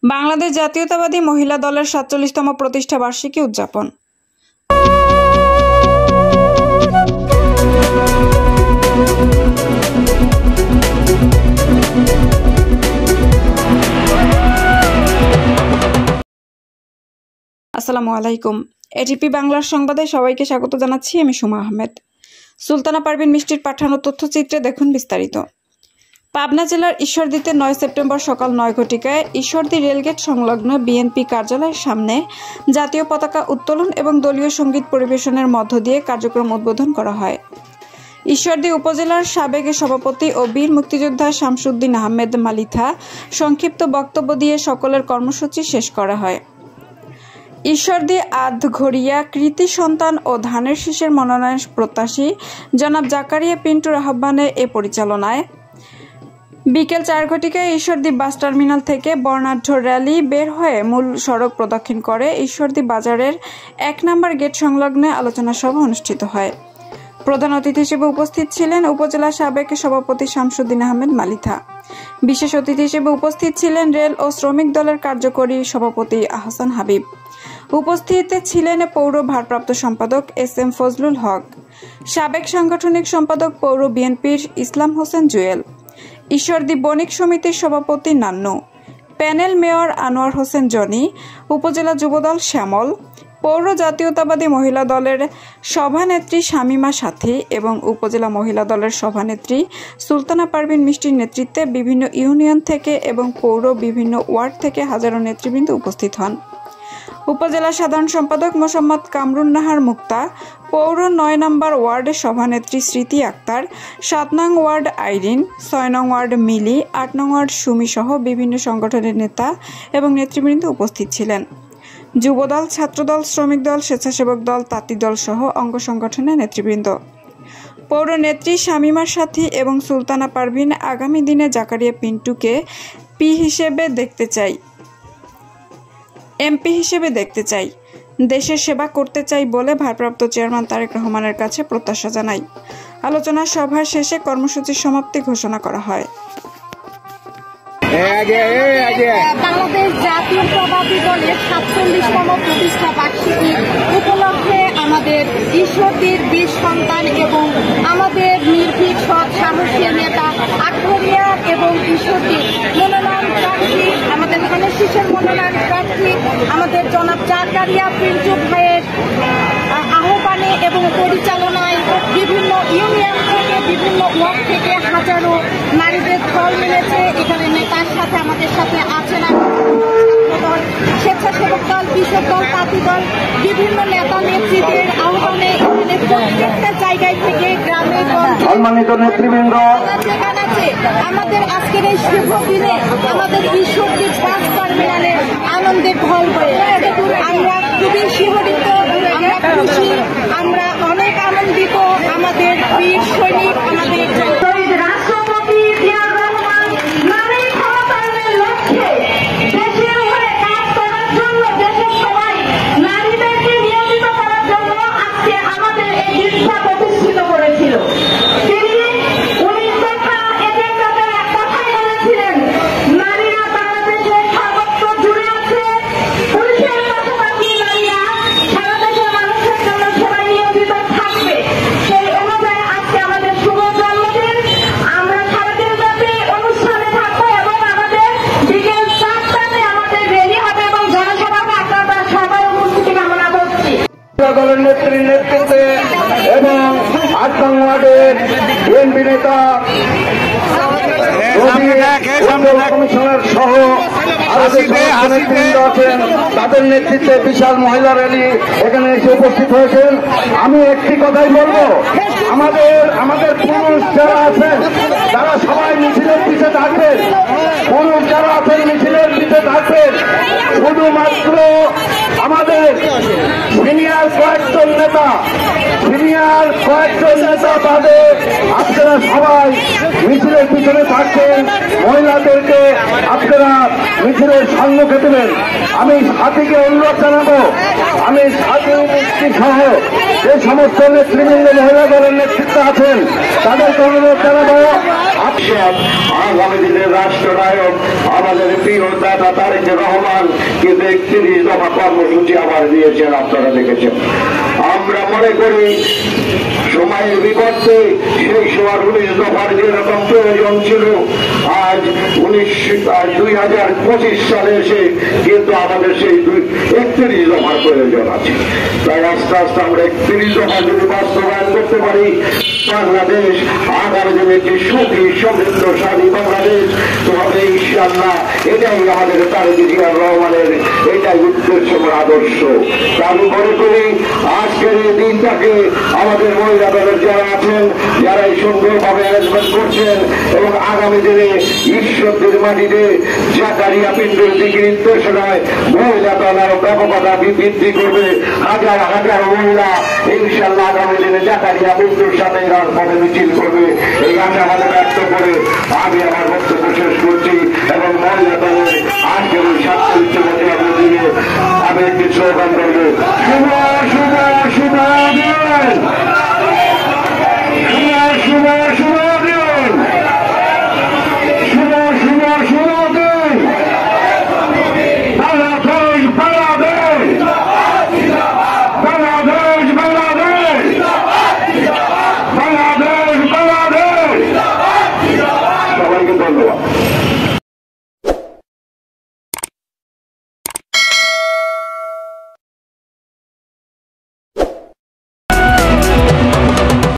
বাংলাদেশ জাতীয়তাবাদী মহিলা দলের ৪৭তম প্রতিষ্ঠা বার্ষিকী উদযাপন। আসসালামু আলাইকুম। এটিপি বাংলার সংবাদে সবাইকে স্বাগত জানাচ্ছি। আমি সুমা আহমেদ। সুলতানা পারভিন মিষ্টির পাঠানো তথ্যচিত্রে দেখুন বিস্তারিত। পাবনা জেলার ঈশ্বরদীতে ৯ সেপ্টেম্বর সকাল ৯ ঘটিকায় ঈশ্বরদী রেলগেট সংলগ্ন বিএনপি কার্যালয়ের সামনে জাতীয় পতাকা উত্তোলন এবং দলীয় সঙ্গীত পরিবেশনের মধ্য দিয়ে কার্যক্রম উদ্বোধন করা হয়। ঈশ্বরদী উপজেলার সাবেক সভাপতি ও বীর মুক্তিযোদ্ধা শামসুদ্দিন আহমেদ মালিথা সংক্ষিপ্ত বক্তব্য দিয়ে সকলের কর্মসূচি শেষ করা হয়। ঈশ্বরদী আধঘরিয়া কৃতি সন্তান ও ধানের শীষের মনোনয়ন প্রত্যাশী জনাব জাকারিয়া পিন্টুর আহ্বানে এ পরিচালনায় বিকেল ৪ ঘটিকায় ঈশ্বরদী বাস টার্মিনাল থেকে বর্ণাঢ্য র্যালি বের হয়ে মূল সড়ক প্রদক্ষিণ করে ঈশ্বরদী বাজারের ১ নম্বর গেট সংলগ্নে আলোচনা সভা অনুষ্ঠিত হয়। প্রধান অতিথি হিসেবে উপস্থিত ছিলেন উপজেলা সাবেক সভাপতি শামসুদ্দিন আহমেদ মালিথা। বিশেষ অতিথি হিসেবে উপস্থিত ছিলেন রেল ও শ্রমিক দলের কার্যকরী সভাপতি আহসান হাবিব। উপস্থিত ছিলেন পৌর ভারপ্রাপ্ত সম্পাদক এস.এম. ফজলুল হক, সাবেক সাংগঠনিক সম্পাদক পৌর বিএনপির ইসলাম হোসেন জুয়েল, ঈশ্বরদী বণিক সমিতির সভাপতি Nannu, panel mayor Anwar Hossain Johnny, উপজেলা যুবদল শ্যামল, পৌর জাতীয়তাবাদী মহিলা দলের সভানেত্রী শামিমা সাথী এবং উপজেলা মহিলা দলের সভানেত্রী সুলতানা পারভিন মিষ্টির নেতৃত্বে বিভিন্ন ইউনিয়ন থেকে এবং পৌর বিভিন্ন ওয়ার্ড থেকে হাজারো নেতৃবৃন্দ উপস্থিত হন। উপজেলা সাধারণ সম্পাদক মোসাম্মদ কামরুন নাহার মুক্তা, পৌর ৯ নম্বর ওয়ার্ডের সভানেত্রী স্মৃতি আক্তার, ৭ নং ওয়ার্ড আইরিন, ৬ নং ওয়ার্ড মিলি, ৮ নং ওয়ার্ড সুমি সহ বিভিন্ন সংগঠনের নেতা এবং নেতৃবৃন্দ উপস্থিত ছিলেন। যুবদল, ছাত্রদল, শ্রমিক দল, স্বেচ্ছাসেবক দল, তাঁতি দল সহ অঙ্গ সংগঠনের নেতৃবৃন্দ। পৌর নেত্রী শামিমার সাথী এবং সুলতানা পারভিন আগামী দিনে জাকারিয়া পিন্টুকে এমপি হিসেবে দেখতে চাই, দেশের সেবা করতে চাই বলে ভারপ্রাপ্ত চেয়ারম্যান তারেক রহমানের কাছে প্রত্যাশা জানাই। আলোচনা সভা শেষে কর্মসূচির সমাপ্তি ঘোষণা করা হয়। বাংলাদেশ জাতীয়তাবাদী দলের ৪৭তম প্রতিষ্ঠা বার্ষিকী উপলক্ষে আমাদের ঈশ্বরদীর বীর সন্তান এবং আমাদের নির্ভীক সৎ সাহসী নেতা আটঘরিয়া এবং ঈশ্বরদীর মনোনয়ন প্রার্থী, আমাদের ধানের শীষের মনোনয়ন প্রার্থী আমাদের জনাব জাকারিয়া পিন্টু ভাইয়ের আহ্বানে এবং পরিচালনায় বিভিন্ন ইউনিয়ন থেকে বিভিন্ন ওয়ার্ড থেকে হাজারো নারীদের দল মিলেছে। এখানে নেতার সাথে আমাদের সাথে আছেন দল, স্বেচ্ছাসেবক দল, কৃষক দল, তাঁতি দল, বিভিন্ন নেতা নেত্রীদের আহ্বানে এখানে প্রত্যেকটা জায়গায় থেকে গ্রামে সম্মানিত নেতৃবৃন্দ আমাদের আজকের এই শুভ দিনে আমাদের ঈশ্বরদী বাস টার্মিনালে আনন্দের ঢল হয়ে আমরা খুবই শিহরিত, আমরা খুশি, আমরা অনেক আনন্দিত। আমাদের বীর সৈনিক, আমাদের রাষ্ট্রপতি জিয়াউর রহমান নারী ক্ষমতায়নের লক্ষ্যে দেশের হয়ে কাজ করার জন্য, দেশের সবাই নারীদেরকে নিয়োজিত করার জন্য আজকে আমাদের এই ইচ্ছা প্রতিষ্ঠিত করেছিল। দলের নেত্রীর নেতৃত্বে এবং ৮ নং ওয়ার্ডের বিএনপি নেতা কমিশনার সহ আরো যে নেতৃবৃন্দ আছেন তাদের নেতৃত্বে বিশাল মহিলা র্যালি এখানে এসে উপস্থিত হয়েছেন। আমি একটি কথাই বলবো, আমাদের পুরুষ যারা আছেন তারা সবাই মিছিলের পিছিয়ে থাকবেন। পুরুষ যারা আছেন মিছিলের পিছিয়ে থাকবেন। শুধুমাত্র আমাদের সিনিয়র কয়েকজন নেতা তাদের আপনারা সবাই মিছিলের পিছনে থাকবেন। মহিলাদেরকে আপনারা মিছিলের সম্মুখে দেবেন। আমি সাথীকে অনুরোধ জানাবো, আমি সাথী মিষ্টি সহ যে সমস্ত নেতৃবৃন্দ মহিলা দলের নেতৃত্বে আছেন তাদেরকে অনুরোধ জানাবো, আগামী দিনের রাষ্ট্রনায়ক আমাদের প্রিয় দাদা তারেক রহমান কিন্তু 31 দফা কর্মসূচি আবার দিয়েছেন, আপনারা দেখেছেন। আমরা মনে করি সময়ের বিপক্ষে সেই সময় 19 দফার যেরকম প্রয়োজন ছিল, আজ 2025 সালে এসে কিন্তু আমাদের সেই 31 দফার প্রয়োজন আছে। তাই আস্তে আস্তে আমরা 31 দফা যদি বাস্তবায়ন করতে পারি, বাংলাদেশ আগামী দিনে একটি সুখী সমৃদ্ধশালী বাংলাদেশ তো হবে ইনশাআল্লাহ। এটাই আমাদের তারেক জিয়া রহমানের এটাই উদ্দেশ্য এবং আদর্শ। আমি মনে করি আজকের এই দিনটাকে আমাদের মহিলা দলের যারা আছেন, যারা এই সুন্দরভাবে অ্যারেঞ্জমেন্ট করছেন এবং আগামী দিনে ঈশ্বরদের মাটিতে জাকারিয়া পিণ্ডের দিকে নির্দেশনায় মহিলা দল আরো ব্যাপকতা বৃদ্ধি করবে। হাজার হাজার মহিলা ইনশাআল্লাহ আগামী দিনে জাকারিয়া পিণ্ডের সাথে রাজপথে মিছিল করবে। এই আশাবাদে ব্যক্ত করে আমি আমার বক্তব্য শেষ করছি এবং মহিলা দলের আজকের 47 বছর দিনে আমি একটি স্লোগান করবো,